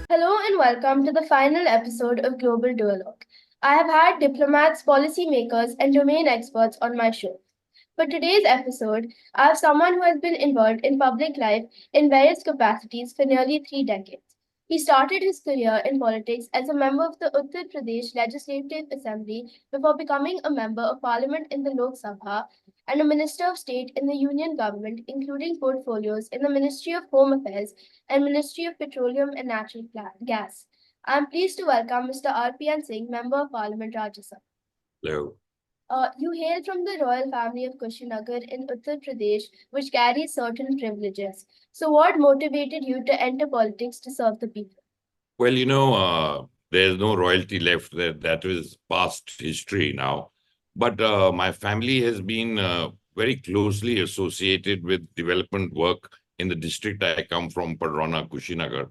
Hello and welcome to the final episode of Global Duologue. I have had diplomats, policymakers, and domain experts on my show. For today's episode, I have someone who has been involved in public life in various capacities for nearly 3 decades. He started his career in politics as a member of the Uttar Pradesh Legislative Assembly before becoming a member of parliament in the Lok Sabha and a minister of state in the union government, including portfolios in the Ministry of Home Affairs and Ministry of Petroleum and Natural Gas. I am pleased to welcome Mr. R.P.N. Singh, Member of Parliament, Rajya Sabha. Hello. You hail from the royal family of Kushinagar in Uttar Pradesh, which carries certain privileges. So, what motivated you to enter politics to serve the people? Well, there's no royalty left. That is past history now. But my family has been very closely associated with development work in the district I come from, Padrona, Kushinagar.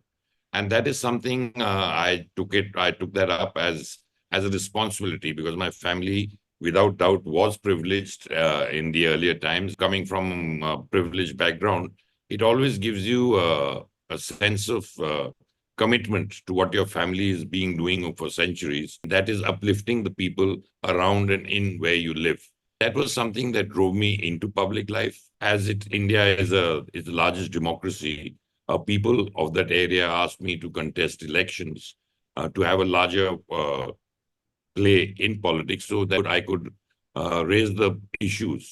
And that is something I took that up as a responsibility because my family, without doubt, was privileged in the earlier times. Coming from a privileged background, it always gives you a sense of commitment to what your family is doing for centuries. That is uplifting the people around and in where you live. That was something that drove me into public life. India is the largest democracy, people of that area asked me to contest elections, to have a larger play in politics so that I could raise the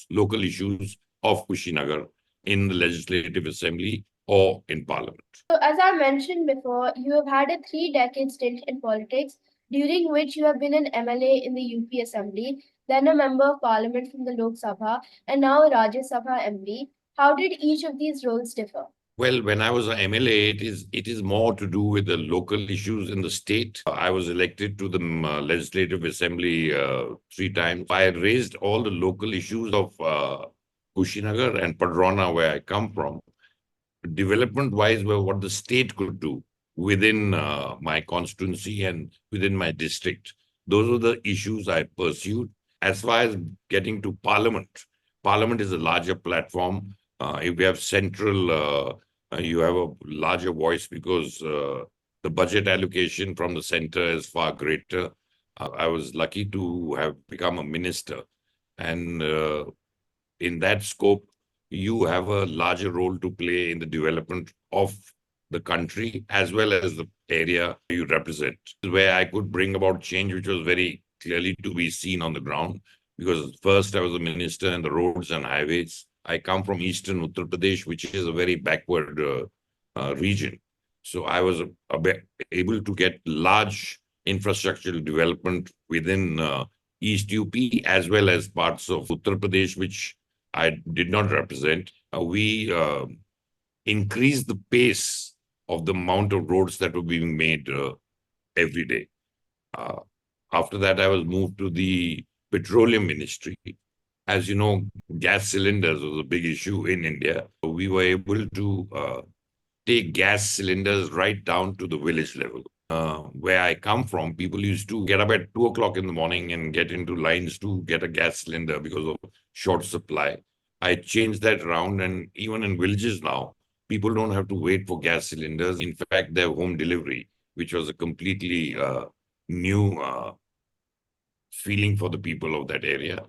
local issues of Kushinagar in the Legislative Assembly or in Parliament. So, as I mentioned before, you have had a 3 decade stint in politics, during which you have been an MLA in the UP Assembly, then a member of Parliament from the Lok Sabha, and now a Rajya Sabha MP. How did each of these roles differ? Well, when I was an MLA, it is more to do with the local issues in the state. I was elected to the Legislative Assembly 3 times. I raised all the local issues of Kushinagar and Padrona, where I come from. Development-wise, were what the state could do within my constituency and within my district. Those were the issues I pursued. As far as getting to Parliament, Parliament is a larger platform. If we have central, you have a larger voice because the budget allocation from the center is far greater. I was lucky to have become a minister. And in that scope, you have a larger role to play in the development of the country as well as the area you represent. Where I could bring about change, which was very clearly to be seen on the ground. Because first I was a minister in the roads and highways. I come from eastern Uttar Pradesh, which is a very backward region. So I was able to get large infrastructural development within East UP as well as parts of Uttar Pradesh, which I did not represent. We increased the pace of the amount of roads that were being made every day. After that, I was moved to the Petroleum Ministry. As you know, gas cylinders was a big issue in India. We were able to take gas cylinders right down to the village level. Where I come from, people used to get up at 2 o'clock in the morning and get into lines to get a gas cylinder because of short supply. I changed that around, and even in villages now, people don't have to wait for gas cylinders. In fact, they have home delivery, which was a completely new feeling for the people of that area.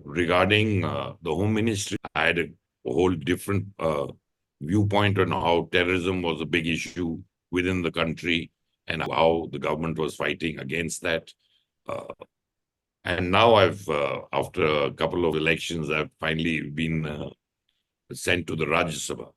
Regarding the Home Ministry, I had a whole different viewpoint on how terrorism was a big issue within the country and how the government was fighting against that. And now after a couple of elections, I've finally been sent to the Rajya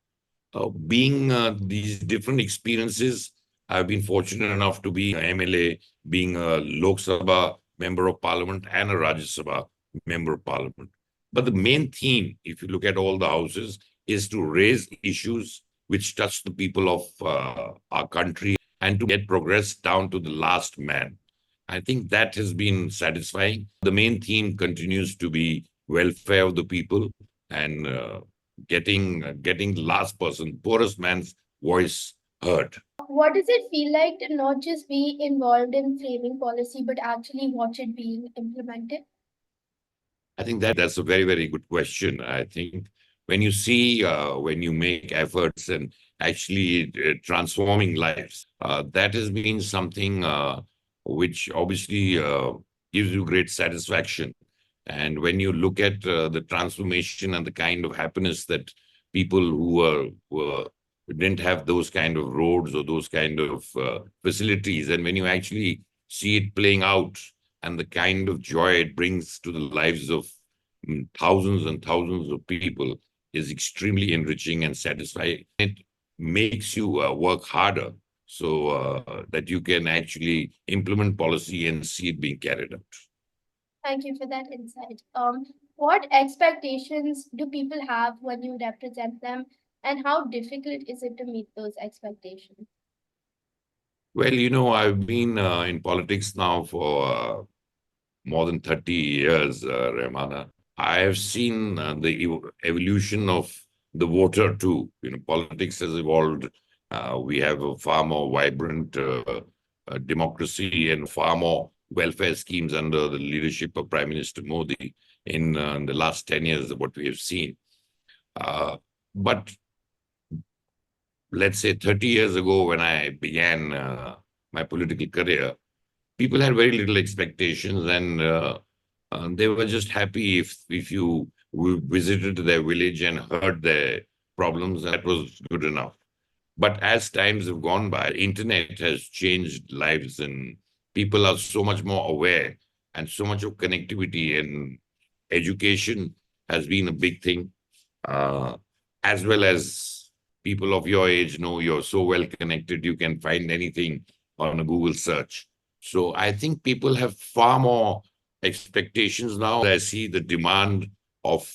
Sabha. Being these different experiences, I've been fortunate enough to be an MLA, being a Lok Sabha member of Parliament and a Rajya Sabha member of Parliament. But the main theme, if you look at all the houses, is to raise issues which touch the people of our country and to get progress down to the last man. I think that has been satisfying. The main theme continues to be welfare of the people and getting the last person, poorest man's voice heard. What does it feel like to not just be involved in framing policy, but actually watch it being implemented? I think that's a very, very good question. I think when you see, when you make efforts and actually transforming lives, that has been something which obviously gives you great satisfaction. And when you look at the transformation and the kind of happiness that people who didn't have those kind of roads or those kind of facilities, and when you actually see it playing out and the kind of joy it brings to the lives of thousands and thousands of people is extremely enriching and satisfying. It makes you work harder so that you can actually implement policy and see it being carried out. Thank you for that insight. What expectations do people have when you represent them, and how difficult is it to meet those expectations? Well, I've been in politics now for more than 30 years, Rahmana. I have seen the evolution of the voter too. Politics has evolved. We have a far more vibrant democracy and far more welfare schemes under the leadership of Prime Minister Modi in the last 10 years of what we have seen. But let's say 30 years ago, when I began my political career, people had very little expectations, and they were just happy if you visited their village and heard their problems. That was good enough. But as times have gone by, internet has changed lives, and people are so much more aware, and so much of connectivity and education has been a big thing. Uh, as well as people of your age know you're so well connected, you can find anything on a Google search. So I think people have far more expectations now. I see the demand of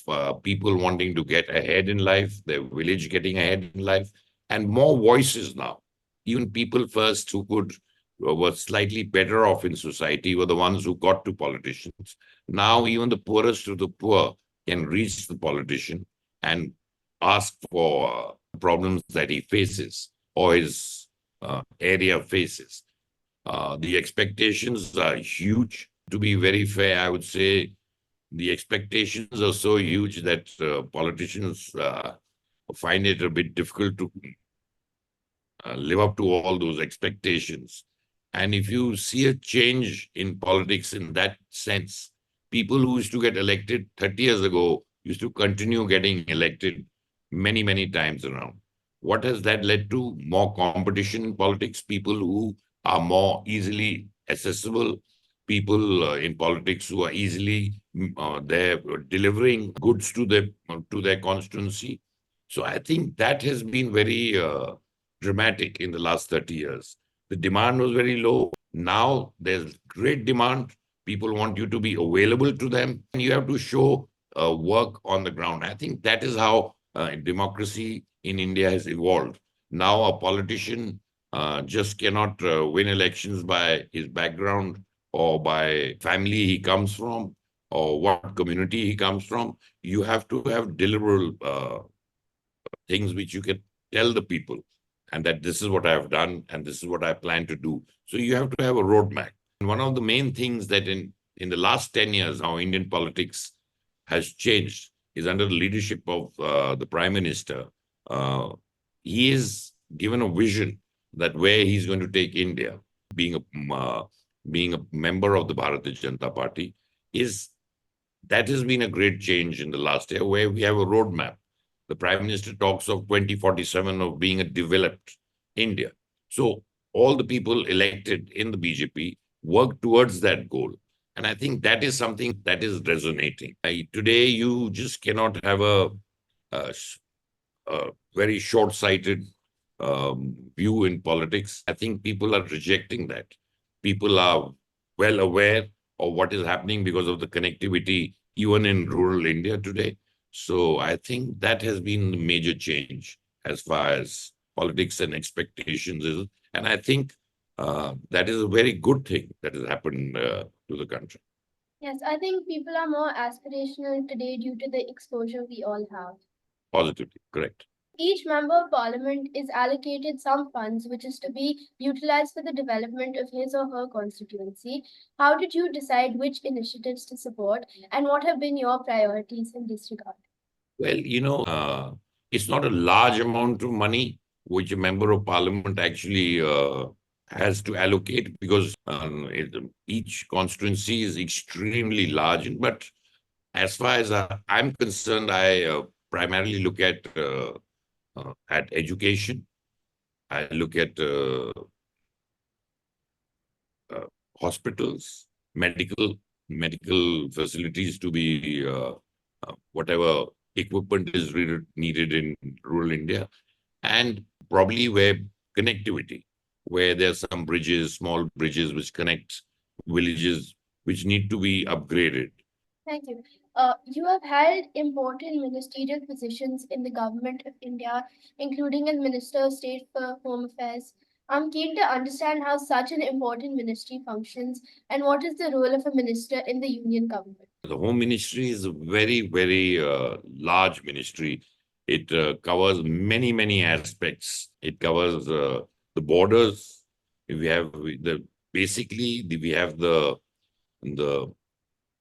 people wanting to get ahead in life, their village getting ahead in life, and more voices now. Even people first who could were slightly better off in society were the ones who got to politicians. Now even the poorest of the poor can reach the politician and ask for problems that he faces or his area faces. The expectations are huge. To be very fair, I would say the expectations are so huge that politicians find it a bit difficult to live up to all those expectations. And if you see a change in politics in that sense, people who used to get elected 30 years ago used to continue getting elected many, many times around. What has that led to? More competition in politics, people who are more easily accessible, people in politics who are easily they're delivering goods to their constituency. So I think that has been very dramatic in the last 30 years. The demand was very low. Now there's great demand. People want you to be available to them, and you have to show work on the ground. I think that is how democracy in India has evolved. Now a politician just cannot win elections by his background or by family he comes from or what community he comes from. You have to have deliverable things which you can tell the people, and that this is what I have done and this is what I plan to do. So you have to have a roadmap. And one of the main things that in the last 10 years, how Indian politics has changed is under the leadership of the Prime Minister. Uh, he is given a vision that where he's going to take India, being a member of the Bharatiya Janata Party, is that has been a great change in the last year, where we have a roadmap. The Prime Minister talks of 2047 of being a developed India. So all the people elected in the BJP work towards that goal. And I think that is something that is resonating. Today, you just cannot have a, a very short-sighted view in politics. I think people are rejecting that. People are well aware of what is happening because of the connectivity, even in rural India today. So I think that has been the major change as far as politics and expectations is. And I think that is a very good thing that has happened to the country. Yes, I think people are more aspirational today due to the exposure we all have. Positively, correct. Each member of parliament is allocated some funds which is to be utilized for the development of his or her constituency. How did you decide which initiatives to support and what have been your priorities in this regard? Well, it's not a large amount of money which a member of parliament actually has to allocate because each constituency is extremely large. But as far as I'm concerned, I primarily look at education. I look at uh, hospitals, medical facilities to be whatever equipment is needed in rural India, and probably where connectivity, where there's some bridges, small bridges which connect villages which need to be upgraded. Thank you. You have held important ministerial positions in the government of India, including as Minister of State for Home Affairs. I'm keen to understand how such an important ministry functions and what is the role of a minister in the union government. The Home Ministry is a very, very large ministry. It covers many, many aspects. It covers the borders. We have we have the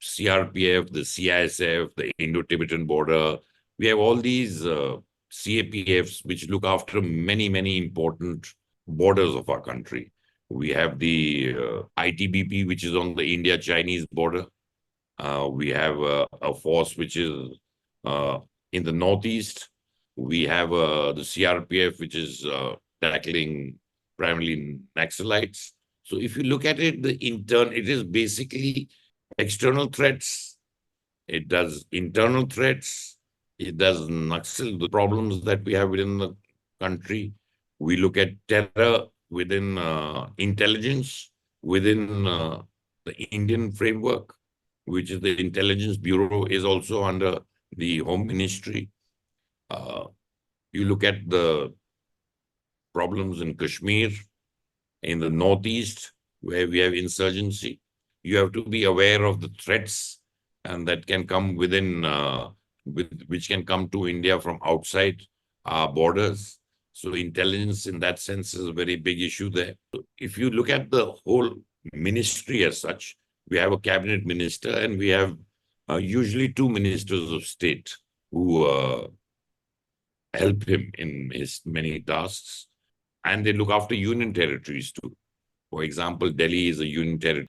CRPF, the CISF, the Indo-Tibetan border. We have all these CAPFs which look after many, many important borders of our country. We have the ITBP, which is on the India-Chinese border. We have a force which is uh, in the northeast. We have the CRPF, which is tackling primarily Naxalites. So if you look at it, it is basically external threats. It does internal threats. It does Naxal, the problems that we have within the country. We look at terror within intelligence, within the Indian framework, which is the Intelligence Bureau, is also under the Home Ministry. You look at the problems in Kashmir, in the Northeast, where we have insurgency. You have to be aware of the threats and that can come which can come to India from outside our borders. So intelligence in that sense is a very big issue there. If you look at the whole ministry as such, we have a cabinet minister and we have usually two ministers of state who help him in his many tasks. And they look after union territories too. For example, Delhi is a union territory.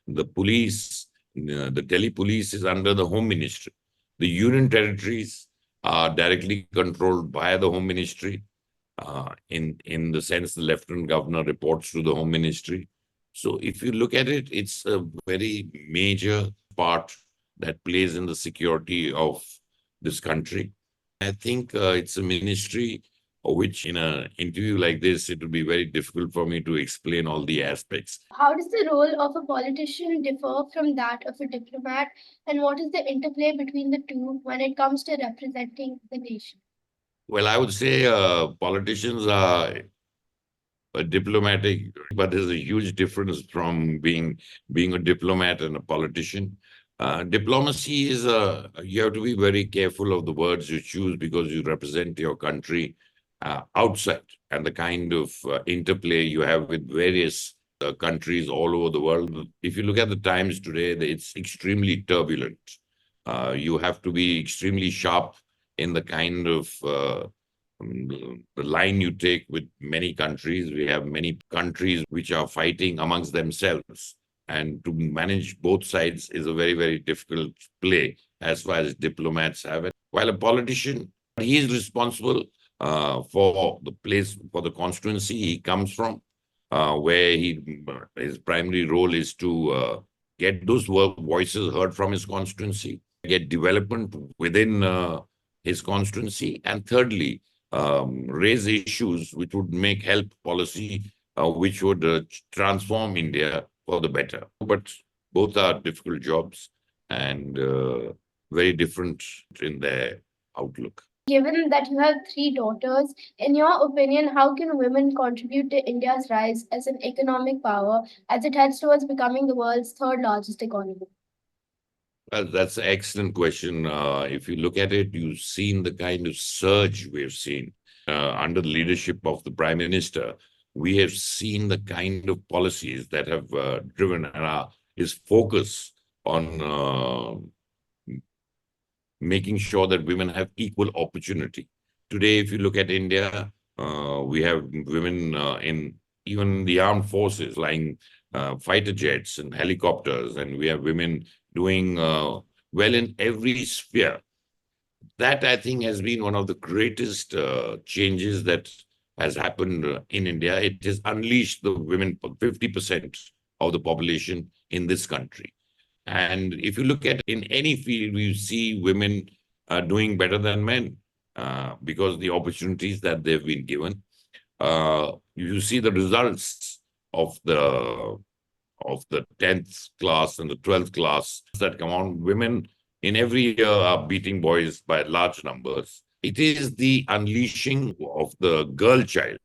The Delhi police is under the Home Ministry. The union territories are directly controlled by the Home Ministry. In the sense, the Lieutenant Governor reports to the Home Ministry. So if you look at it, it's a very major part that plays in the security of this country. I think it's a ministry which in an interview like this, it would be very difficult for me to explain all the aspects. How does the role of a politician differ from that of a diplomat, and what is the interplay between the two when it comes to representing the nation? Well, I would say politicians are diplomatic, but there's a huge difference from being a diplomat and a politician. Diplomacy is you have to be very careful of the words you choose because you represent your country outside and the kind of interplay you have with various countries all over the world. If you look at the times today, it's extremely turbulent. You have to be extremely sharp in the kind of the line you take with many countries. We have many countries which are fighting amongst themselves. And to manage both sides is a very, very difficult play as far as diplomats have it. While a politician, he is responsible for the place, for the constituency he comes from, where his primary role is to get those voices heard from his constituency, get development within his constituency, and thirdly, raise issues which would make help policy, which would transform India for the better. But both are difficult jobs and very different in their outlook. Given that you have three daughters, in your opinion, how can women contribute to India's rise as an economic power as it heads towards becoming the world's third largest economy? Well, that's an excellent question. If you look at it, you've seen the kind of surge we've seen. under the leadership of the Prime Minister, we have seen the kind of policies that have driven his focus on making sure that women have equal opportunity. Today, if you look at India, we have women in even the armed forces flying fighter jets and helicopters, and we have women doing well in every sphere. That, I think, has been one of the greatest changes that has happened in India. It has unleashed the women, 50% of the population in this country. And if you look at in any field, we see women doing better than men because the opportunities that they've been given. You see the results of the 10th class and the 12th class that come on. Women in every year are beating boys by large numbers. It is the unleashing of the girl child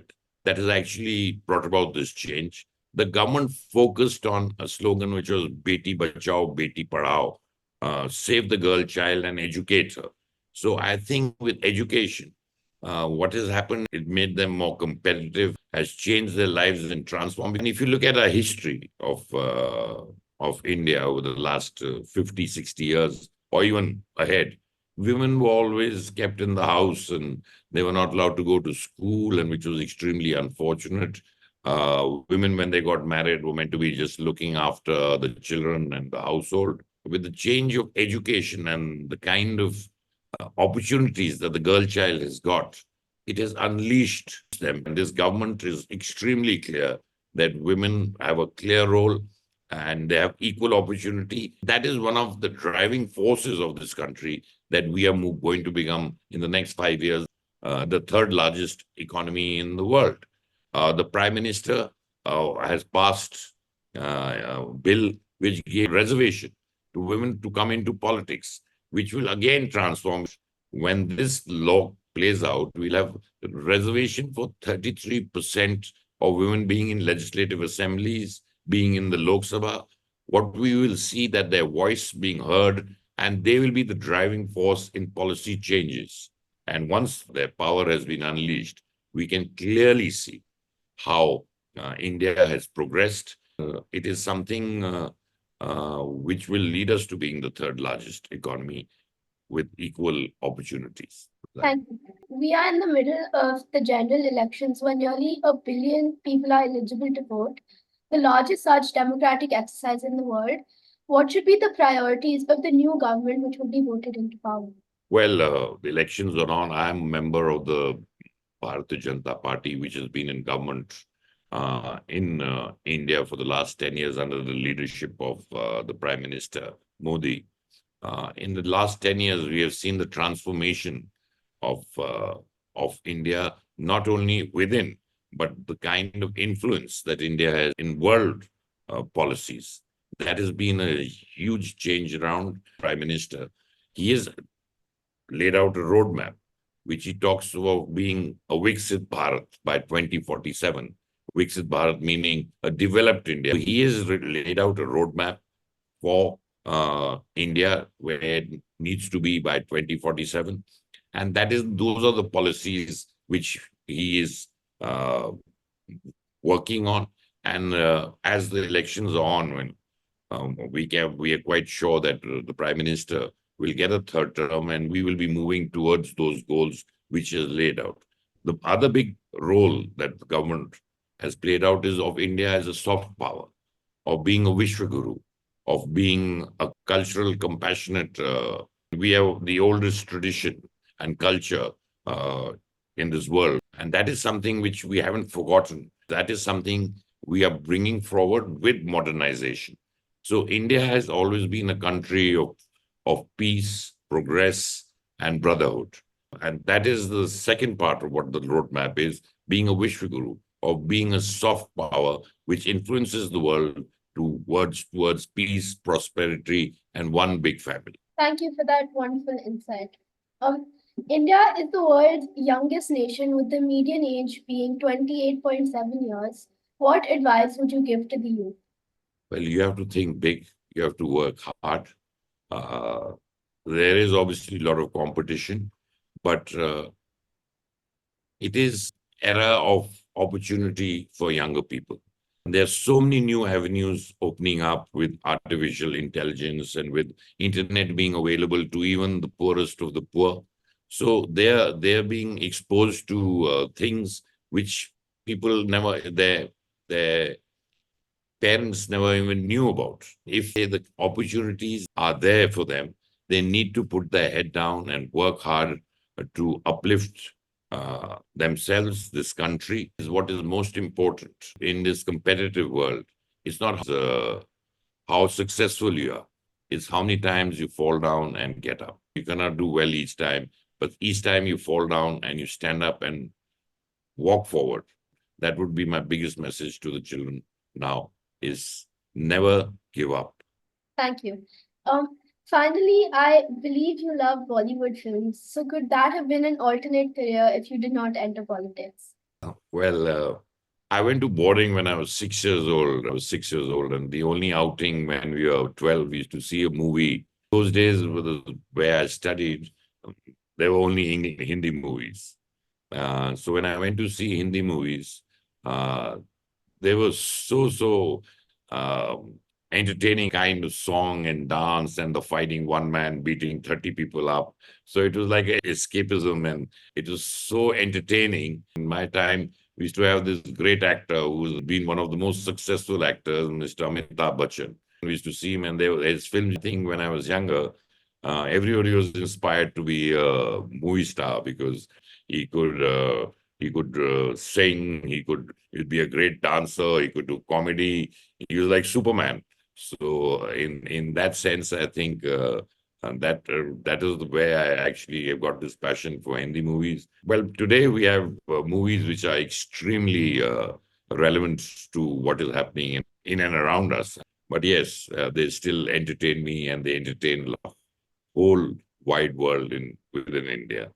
that has actually brought about this change. The government focused on a slogan which was Beti Bachao, Beti Padhao, save the girl child and educate her. So I think with education, what has happened, it made them more competitive, has changed their lives and transformed. And if you look at our history of India over the last 50, 60 years, or even ahead, women were always kept in the house and they were not allowed to go to school, and which was extremely unfortunate. Women, when they got married, were meant to be just looking after the children and the household. With the change of education and the kind of opportunities that the girl child has got, it has unleashed them. And this government is extremely clear that women have a clear role and they have equal opportunity. That is one of the driving forces of this country, that we are going to become, in the next 5 years, the third largest economy in the world. The Prime Minister has passed a bill which gave reservation to women to come into politics, which will again transform. When this law plays out, we'll have a reservation for 33% of women being in legislative assemblies, being in the Lok Sabha. What we will see that their voice being heard, and they will be the driving force in policy changes. And once their power has been unleashed, we can clearly see how India has progressed. It is something which will lead us to being the third largest economy with equal opportunities. And we are in the middle of the general elections where nearly 1 billion people are eligible to vote, the largest such democratic exercise in the world. What should be the priorities of the new government which will be voted into power? Well, the elections are on. I'm a member of the Bharatiya Janata Party, which has been in government in India for the last 10 years under the leadership of the Prime Minister Modi. In the last 10 years, we have seen the transformation of India, not only within, but the kind of influence that India has in world policies. That has been a huge change around Prime Minister. He has laid out a roadmap, which he talks about being a Viksit Bharat by 2047. Viksit Bharat meaning a developed India. He has laid out a roadmap for India where it needs to be by 2047. And those are the policies which he is working on. And as the elections are on, when we are quite sure that the Prime Minister will get a third term, and we will be moving towards those goals which is laid out. The other big role that the government has played out is of India as a soft power, of being a Vishwaguru, of being a cultural, compassionate. We have the oldest tradition and culture in this world, and that is something which we haven't forgotten. That is something we are bringing forward with modernization. So India has always been a country of peace, progress, and brotherhood. And that is the second part of what the roadmap is, being a Vishwaguru, of being a soft power which influences the world towards peace, prosperity, and one big family. Thank you for that wonderful insight. India is the world's youngest nation with the median age being 28.7 years. What advice would you give to the youth? Well, you have to think big, you have to work hard. There is obviously a lot of competition, but It is era of opportunity for younger people. There are so many new avenues opening up with artificial intelligence and with internet being available to even the poorest of the poor. So they're being exposed to things which people never their parents never even knew about. If the opportunities are there for them, they need to put their head down and work hard to uplift themselves. This country is what is most important in this competitive world. It's not how successful you are, it's how many times you fall down and get up. You cannot do well each time, but each time you fall down and you stand up and walk forward. That would be my biggest message to the children now, is never give up. Thank you. Finally, I believe you love Bollywood films. So could that have been an alternate career if you did not enter politics? Well, I went to boarding when I was 6 years old. I was 6 years old, and the only outing when we were 12, we used to see a movie. Those days, where I studied, there were only Hindi movies. So when I went to see Hindi movies, they were so entertaining kind of song and dance and the fighting one man beating 30 people up. So it was like escapism, and it was so entertaining. In my time, we used to have this great actor who's been one of the most successful actors, Mr. Amitabh Bachchan. We used to see him, and his films. I think when I was younger, everybody was inspired to be a movie star because he could sing, he'd be a great dancer, he could do comedy. He was like Superman. So in that sense, I think that is the way I actually have got this passion for Hindi movies. Well, today we have movies which are extremely relevant to what is happening in and around us. But yes, they still entertain me, and they entertain the whole wide world within India.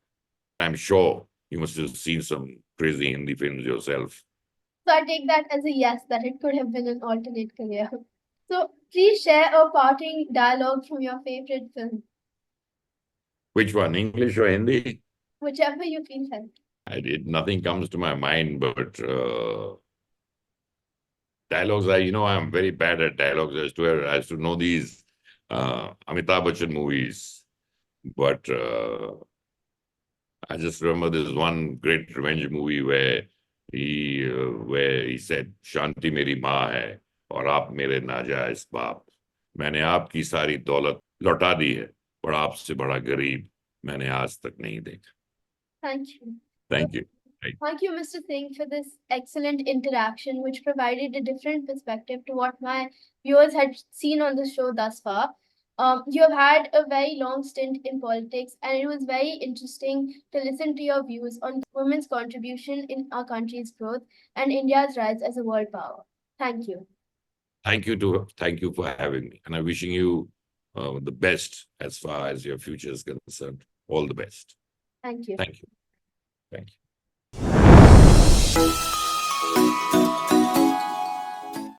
I'm sure you must have seen some crazy Hindi films yourself. So I take that as a yes, that it could have been an alternate career. So please share a parting dialogue from your favorite film, Which one, English or Hindi? whichever you feel like. Nothing comes to my mind, but dialogues. I'm very bad at dialogues. I used to know these Amitabh Bachchan movies, but I just remember this one great revenge movie where he said, "Shanti मेरी माँ है और आप मेरे नाजायज बाप. मैंने आपकी सारी दौलत लौटा दी है, पर आपसे बड़ा गरीब मैंने आज तक नहीं देखा." Thank you. Thank you. Thank you, Mr. Singh, for this excellent interaction, which provided a different perspective to what my viewers had seen on the show thus far. You have had a very long stint in politics, and it was very interesting to listen to your views on women's contribution in our country's growth and India's rise as a world power. Thank you. Thank you for having me, and I'm wishing you the best as far as your future is concerned. All the best. Thank you. Thank you. Thank you.